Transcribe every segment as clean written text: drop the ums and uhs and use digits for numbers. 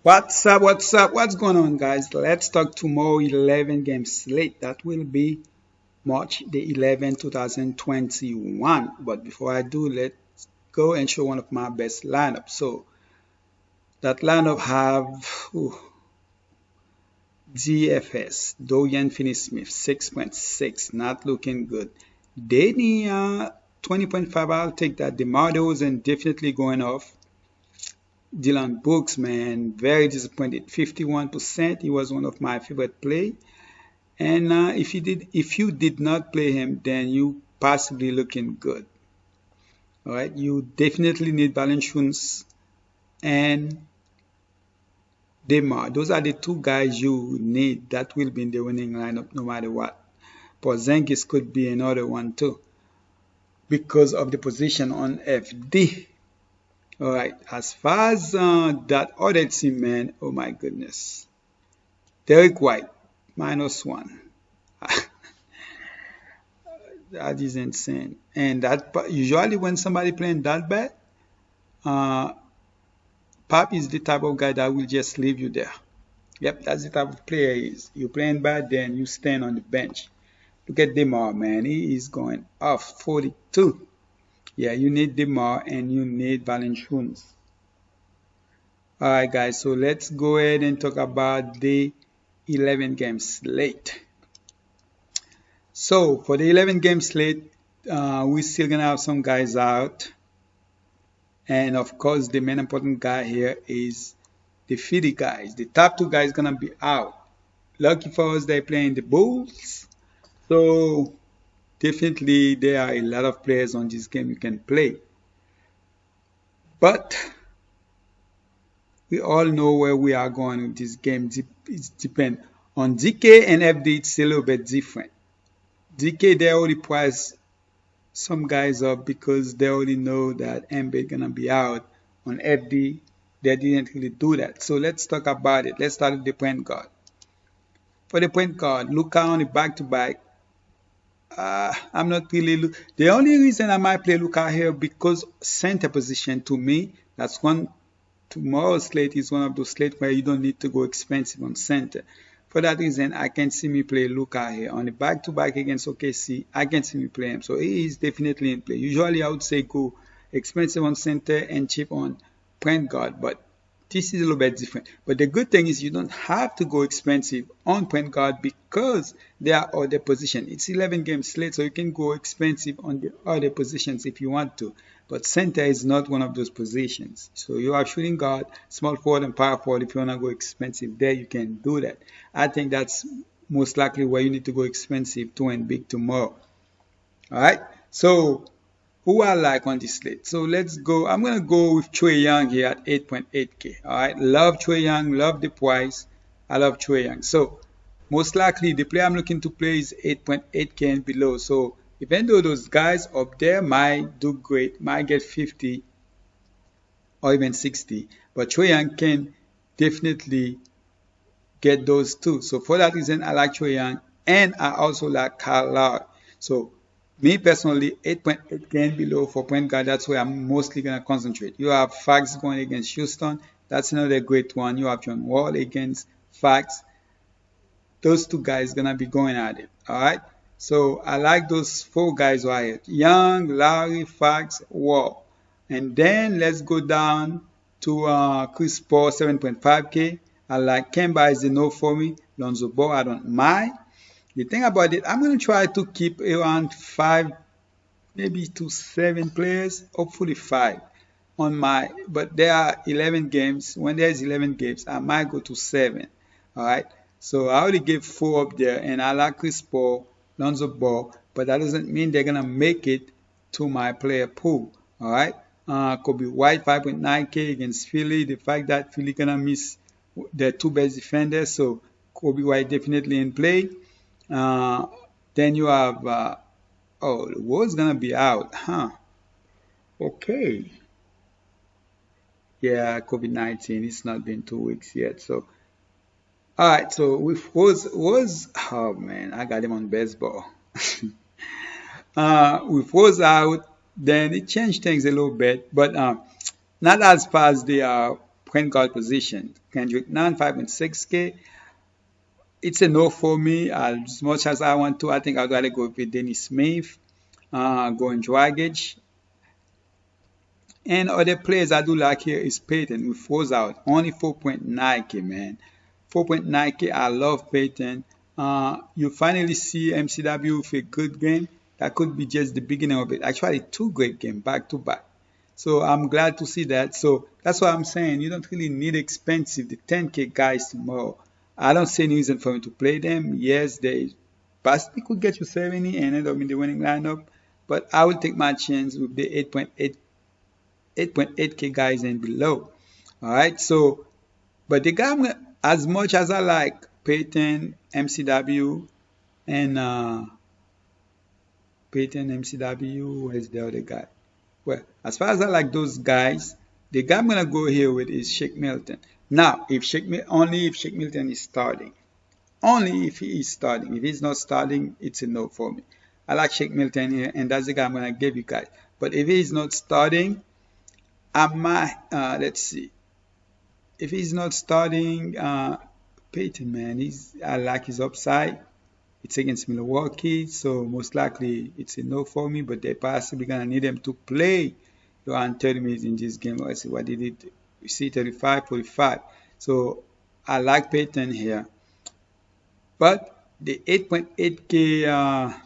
What's up? What's up? What's going on, guys? Let's talk tomorrow 11 game slate. That will be March the 11th, 2021. But before I do, let's go and show one of my best lineups. So that lineup have DFS, Dorian Finney-Smith, 6.6, not looking good. Danny, 20.5, I'll take that. DeMar DeRozan definitely going off. Dylan Brooks, man, very disappointed. 51%. He was one of my favorite play. And if you did not play him, then you possibly looking good. All right, you definitely need Valanciunas and Demar. Those are the two guys you need that will be in the winning lineup no matter what. Porzingis could be another one too because of the position on FD. All right, as far as that other team, man, oh my goodness. Derek White, -1. That is insane. And that usually when somebody playing that bad, Pop is the type of guy that will just leave you there. Yep, that's the type of player he is. You playing bad, then you stand on the bench. Look at DeMar, man. He is going off 42. Yeah, you need DeMar and you need Valanciunas. Alright guys, so let's go ahead and talk about the 11 game slate. So for the 11 game slate, we're still gonna have some guys out. And of course, the main important guy here is the Philly guys. The top two guys gonna be out. Lucky for us, they're playing the Bulls. So definitely there are a lot of players on this game you can play. But we all know where we are going with this game. It depends. On DK and FD, it's a little bit different. DK, they already priced some guys up because they already know that Embiid gonna be out. On FD, they didn't really do that. So let's talk about it. Let's start with the point guard. For the point guard, Luka on the back-to-back. I'm not really. The only reason I might play Luka here because center position to me, that's one. Tomorrow's slate is one of those slates where you don't need to go expensive on center. For that reason, I can see me play Luka here. On the back-to-back against OKC, I can see me play him. So he is definitely in play. Usually, I would say go expensive on center and cheap on point guard. But this is a little bit different. But the good thing is you don't have to go expensive on point guard because there are other positions. It's 11 game slate, so you can go expensive on the other positions if you want to. But center is not one of those positions. So you have shooting guard, small forward, and power forward. If you want to go expensive there, you can do that. I think that's most likely where you need to go expensive to win big tomorrow. All right. So who I like on this slate? So let's go. I'm gonna go with Trae Young here at 8.8K. All right. Love Trae Young. Love the price. I love Trae Young. So most likely the player I'm looking to play is 8.8K and below. So even though those guys up there might do great, might get 50 or even 60, but Trae Young can definitely get those too. So for that reason, I like Trae Young, and I also like Kyle Lowry. So me personally, 8.8K and below for point guard, that's where I'm mostly going to concentrate. You have Fax going against Houston. That's another great one. You have John Wall against Fax. Those two guys going to be going at it. All right. So I like those four guys right here. Young, Lowry, Fax, Wall. And then let's go down to Chris Paul, 7.5K. I like Kemba is a no for me. Lonzo Ball, I don't mind. The thing about it, I'm going to try to keep around 5, maybe to 7 players, hopefully 5 on my, but there are 11 games. When there's 11 games, I might go to 7. All right. So I already gave 4 up there, and I like Chris Paul, Lonzo Ball, but that doesn't mean they're going to make it to my player pool. All right. Kobe White, 5.9K against Philly. The fact that Philly going to miss their 2 best defenders, so Kobe White definitely in play. Then you have, the Wall's going to be out, huh? Okay. Yeah, COVID-19, it's not been 2 weeks yet, so. All right, so with was oh man, I got him on baseball. With was out, then it changed things a little bit, but not as far as they are point guard position. Kendrick Nunn, 5.6K. It's a no for me. As much as I want to, I think I'd rather go with Dennis Smith, going Dragic. And other players I do like here is Payton, who throws out only 4.9K, man. 4.9K, I love Payton. You finally see MCW with a good game. That could be just the beginning of it. Actually, two great games back to back. So I'm glad to see that. So that's what I'm saying. You don't really need expensive, the 10K guys tomorrow. I don't see any reason for me to play them. Yes, they possibly could get you 70 and end up in the winning lineup. But I will take my chance with the 8.8K guys and below. All right. So, but the guy, as much as I like Payton, MCW, and Payton, MCW, where's the other guy? Well, as far as I like those guys, the guy I'm gonna go here with is Shake Milton. Now, only if Shake Milton is starting, only if he is starting. If he's not starting, it's a no for me. I like Shake Milton here, and that's the guy I'm gonna give you guys. But if he's not starting, I might let's see. If he's not starting, Payton, man, I like his upside. It's against Milwaukee, so most likely it's a no for me, but they're possibly going to need him to play around 30 minutes in this game. Let's see what he did. You see 35, 45. So I like Payton here. But the 8.8K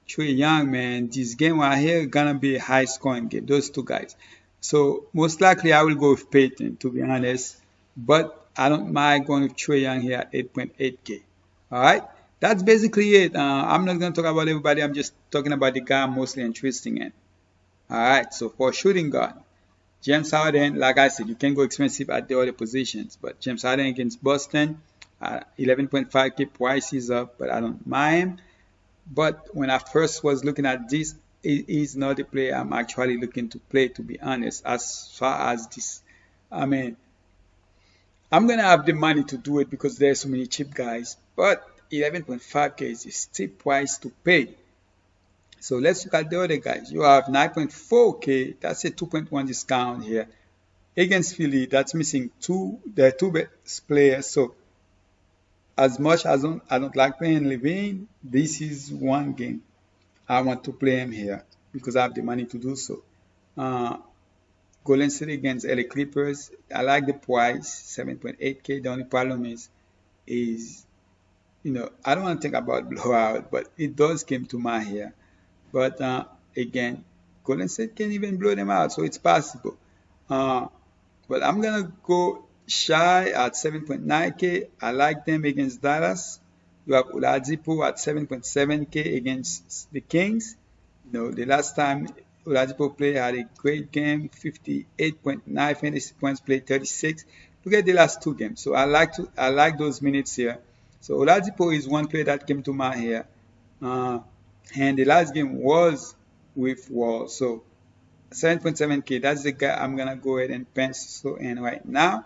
Trae Young, man, this game right here going to be a high scoring game, those two guys. So most likely I will go with Payton, to be honest. But I don't mind going with Trae Young here at 8.8K. All right. That's basically it. I'm not going to talk about everybody. I'm just talking about the guy I'm mostly interested in. All right. So for shooting guard, James Harden, like I said, you can go expensive at the other positions. But James Harden against Boston, 11.5K price is up, but I don't mind. But when I first was looking at this, it is not the player I'm actually looking to play, to be honest. As far as this, I mean, I'm going to have the money to do it because there's so many cheap guys. But 11.5K is a steep price to pay. So let's look at the other guys. You have 9.4K. That's a 2.1 discount here. Against Philly, that's missing the two best players. So as much as I don't like playing Levine, this is one game I want to play him here because I have the money to do so. Golden State against LA Clippers. I like the price, 7.8K. The only problem is I don't want to think about blowout, but it does come to my here. But again, Golden State can even blow them out, so it's possible. But I'm going to go shy at 7.9K. I like them against Dallas. You have Oladipo at 7.7K against the Kings. The last time Oladipo played had a great game, 58.9 fantasy points, played 36. Look at the last two games. So I like those minutes here. So Oladipo is one player that came to my here. And the last game was with Wall. So 7.7K, that's the guy I'm going to go ahead and pencil in right now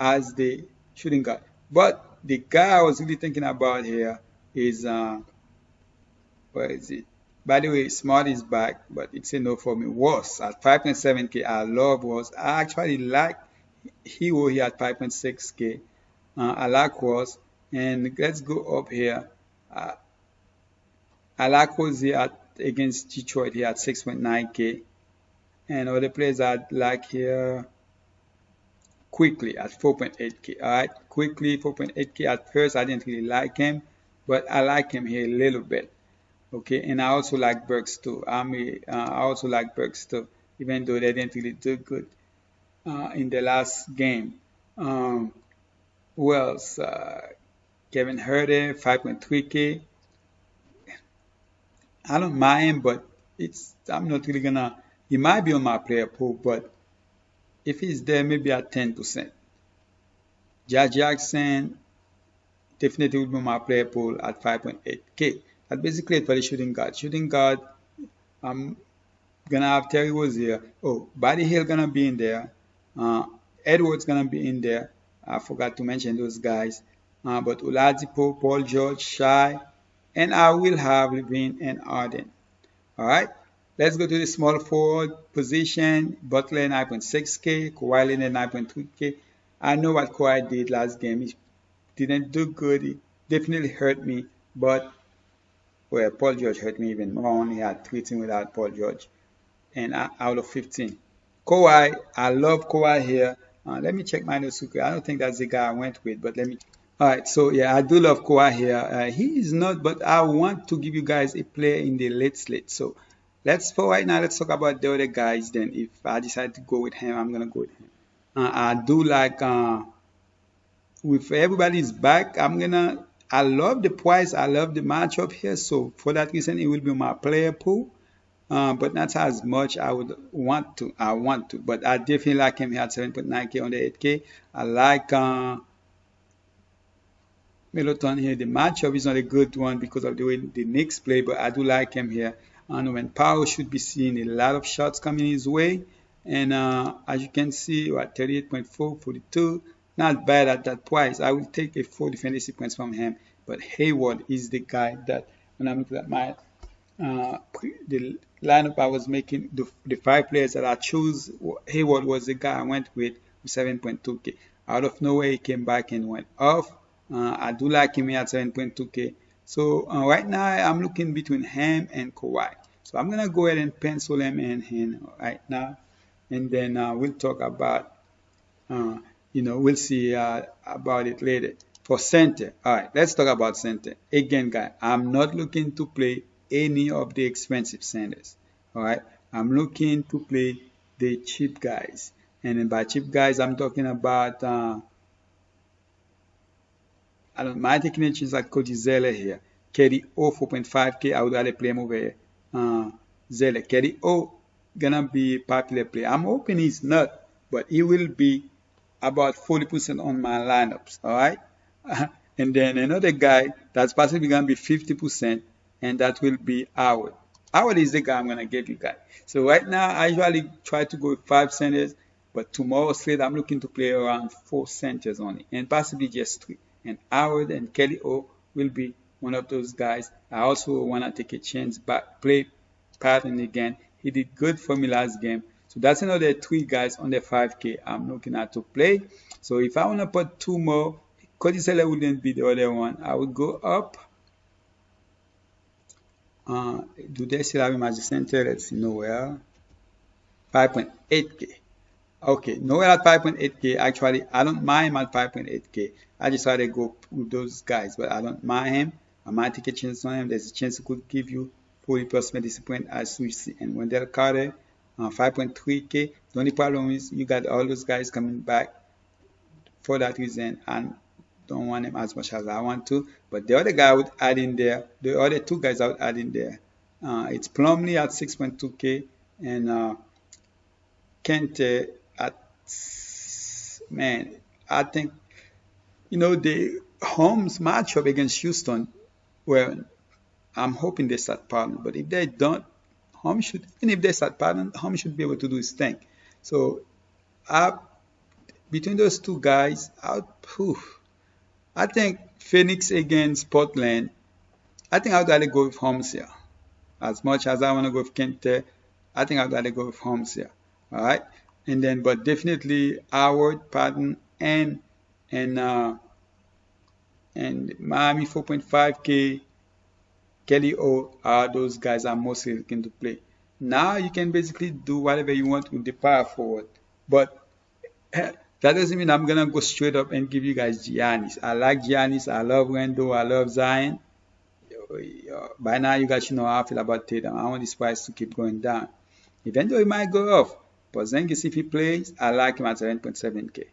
as the shooting guard. But the guy I was really thinking about here is, where is it? By the way, Smart is back, but it's a no for me. Was at 5.7K. I love Was. I actually like Hero here at 5.6K. I like Was. And let's go up here. I like Was here against Detroit here at 6.9K. And other players I like here quickly at 4.8K. Alright, quickly 4.8K. At first I didn't really like him, but I like him here a little bit. Okay, and I also like Burks too. I also like Burks too, even though they didn't really do good in the last game. Who else? Kevin Herter, 5.3K. I don't mind, but I'm not really gonna. He might be on my player pool, but if he's there, maybe at 10%. Josh Jackson definitely would be on my player pool at 5.8K. That's basically it for the shooting guard. Shooting guard, I'm gonna have Terry Rozier. Oh, Buddy Hield gonna be in there. Edwards gonna be in there. I forgot to mention those guys. But Oladipo, Paul George, Shai, and I will have Levine and Arden. All right. Let's go to the small forward position. Butler 9.6K, Kawhi Leonard 9.3K. I know what Kawhi did last game. He didn't do good. It definitely hurt me, but well, Paul George hurt me even more. I only had 13 without Paul George, and out of 15. Kawhi, I love Kawhi here. Let me check my notes. I don't think that's the guy I went with, but let me. All right, so yeah, I do love Kawhi here. He is not, but I want to give you guys a player in the late slate. So for right now, let's talk about the other guys. Then, if I decide to go with him, I'm gonna go with him. I do like with everybody's back. I love the price. I love the matchup here. So for that reason, it will be my player pool. But not as much I would want to. But I definitely like him here at 7.9K on the 8K. I like Middleton here. The matchup is not a good one because of the way the Knicks play, but I do like him here. And when Powell should be seeing a lot of shots coming his way. And as you can see, what 38.4, 42. Not bad at that price. I will take a 40 fantasy points from him. But Hayward is the guy that when I'm looking at my the lineup I was making, the 5 players that I chose, Hayward was the guy I went with 7.2K. Out of nowhere, he came back and went off. I do like him here at 7.2K. So right now, I'm looking between him and Kawhi. So I'm going to go ahead and pencil him in right now. And then we'll talk about, we'll see about it later. For center, all right, let's talk about center. Again, guys, I'm not looking to play any of the expensive centers. All right, I'm looking to play the cheap guys. And then by cheap guys, I'm talking about, my taking a chance at Cody Zeller here. KDO 4.5K, I would rather play him over here. Zeller. KDO gonna be a popular player. I'm hoping he's not, but he will be about 40% on my lineups. All right. And then another guy that's possibly gonna be 50%, and that will be Howard. Howard is the guy I'm gonna give you guys. So right now I usually try to go with 5 centers, but tomorrow's slate I'm looking to play around 4 centers only, and possibly just 3. And Howard and Kelly O will be one of those guys. I also wanna take a chance, but play Patton again. He did good for me last game. So that's another 3 guys on the 5K I'm looking at to play. So if I wanna put 2 more, Cody Zeller wouldn't be the other one. I would go up. Do they still have him as a center? Let's see. Nowhere. 5.8K. Okay, nowhere at 5.8K. Actually, I don't mind him at 5.8K. I just rather go with those guys, but I don't mind him. I might take a chance on him. There's a chance he could give you 40% discipline as we see. And Wendell Carter, 5.3K. The only problem is you got all those guys coming back. For that reason, and don't want him as much as I want to. But the other guy I would add in there, the other 2 guys I would add in there. It's Plumlee at 6.2K and Kente at, man, I think, the Holmes matchup against Houston, well, I'm hoping they start Parton. But if they don't, even if they start Parton, Holmes should be able to do his thing. So, between those 2 guys, I think Phoenix against Portland, I think I'd rather go with Holmes here. As much as I want to go with Kente, I think I'd rather go with Holmes here. All right. And then, but definitely Howard, Patton, and Miami 4.5K, Kelly O are those guys I'm mostly looking to play. Now you can basically do whatever you want with the power forward. But that doesn't mean I'm going to go straight up and give you guys Giannis. I like Giannis. I love Randall. I love Zion. By now, you guys should know how I feel about Tatum. I want this price to keep going down. Even though it might go off. But Zengis, if he plays, I like him at 7.7K.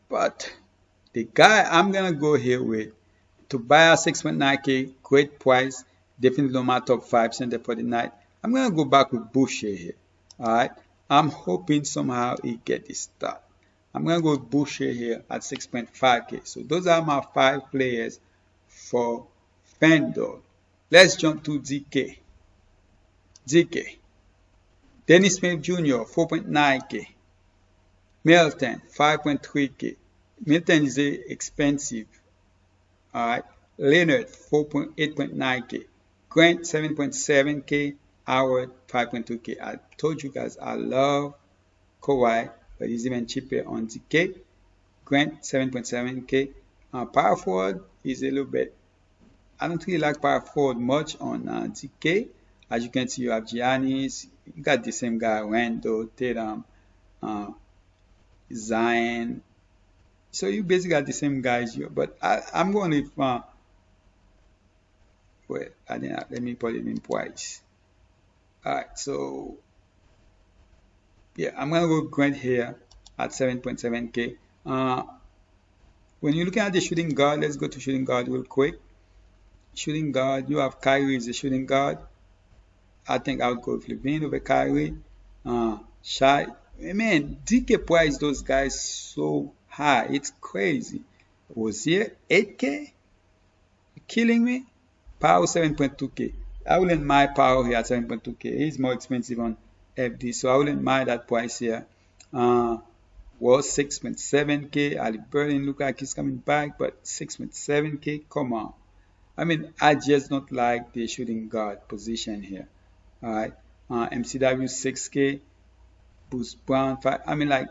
But the guy I'm going to go here with, to buy at 6.9K, great price. Definitely on my top 5 center for the night. I'm going to go back with Boucher here. All right. I'm hoping somehow he get this start. I'm going to go with Boucher here at 6.5K. So those are my 5 players for Fanduel. Let's jump to DK. Dennis Smith Jr. 4.9K. Milton 5.3K. Milton is expensive. All right. Leonard 8.9K. Grant 7.7K, Howard 5.2K. I told you guys I love Kawhi, but he's even cheaper on DK. Grant 7.7K. Power forward is a little bit. I don't really like power forward much on DK. As you can see, you have Giannis. You got the same guy, Randall, Tatum, Zion. So you basically got the same guys here. But I'm going with wait, I didn't. Let me put it in twice. All right, so yeah, I'm gonna go Grant here at 7.7K. When you're looking at the shooting guard, let's go to shooting guard real quick. Shooting guard, you have Kyrie as a shooting guard. I think I would go with Levine over Kyrie. Shai, man, DK price those guys so high, it's crazy. Was here 8K? Killing me? Power 7.2K. I wouldn't mind Power here at 7.2K. He's more expensive on FD, so I wouldn't mind that price here. Was 6.7K. Ali Berlin look like he's coming back, but 6.7K. Come on. I mean, I just don't like the shooting guard position here. All right. MCW 6K. Bruce Brown 5. I mean, like,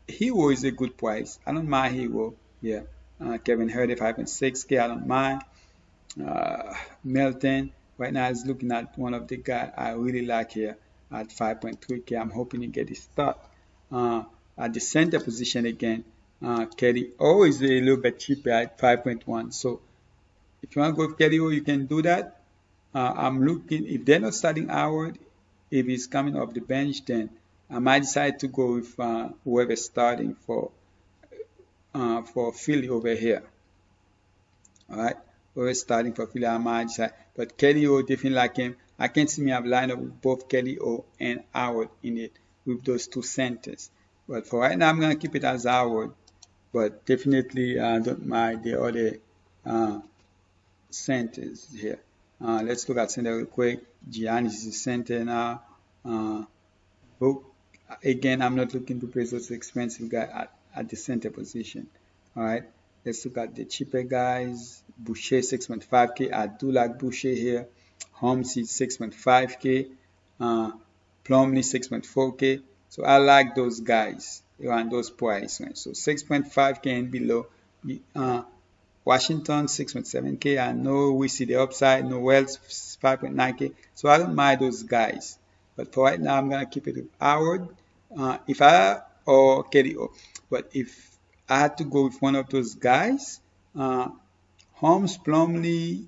Hero is a good price. I don't mind Hero. Yeah. Kevin Herter 5.6K. I don't mind. Melton right now is looking at one of the guys I really like here at 5.3K. I'm hoping he get his start. At the center position again, Kelly O is a little bit cheaper at 5.1. So if you want to go with Kelly O, you can do that. I'm looking, if they're not starting Howard, if he's coming off the bench, then I might decide to go with whoever's starting for Philly over here. All right, whoever's starting for Philly, I might decide. But Kelly O, definitely like him. I can see me have lined up with both Kelly O and Howard in it with those two centers. But for right now, I'm gonna keep it as Howard. But definitely, I don't mind the other centers here. Let's look at center real quick. Giannis is center now. Book. Again, I'm not looking to pay those expensive guy at the center position. All right. Let's look at the cheaper guys. Boucher 6.5K. I do like Boucher here. Holmes is 6.5K. Plumlee 6.4K. So I like those guys around those price range. So 6.5K and below. Washington 6.7K. I know we see the upside. Noel's 5.9K. So I don't mind those guys. But for right now, I'm gonna keep it with Howard. Or Kelly O. But if I had to go with one of those guys, Holmes, Plumlee,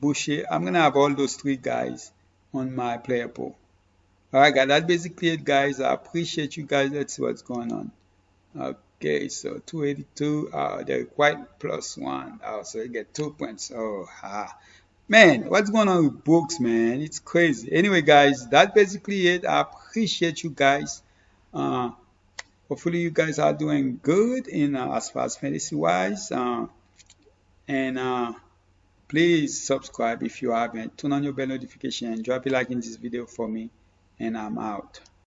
Boucher, I'm gonna have all those three guys on my player pool. Alright guys, that's basically it guys. I appreciate you guys. Let's see what's going on. Okay, so 282, they're quite +1. So you get 2 points. Man, what's going on with books, man? It's crazy. Anyway, guys, that's basically it. I appreciate you guys. Hopefully you guys are doing good in as far as fantasy wise. Please subscribe if you haven't. Turn on your bell notification. Drop a like in this video for me. And I'm out.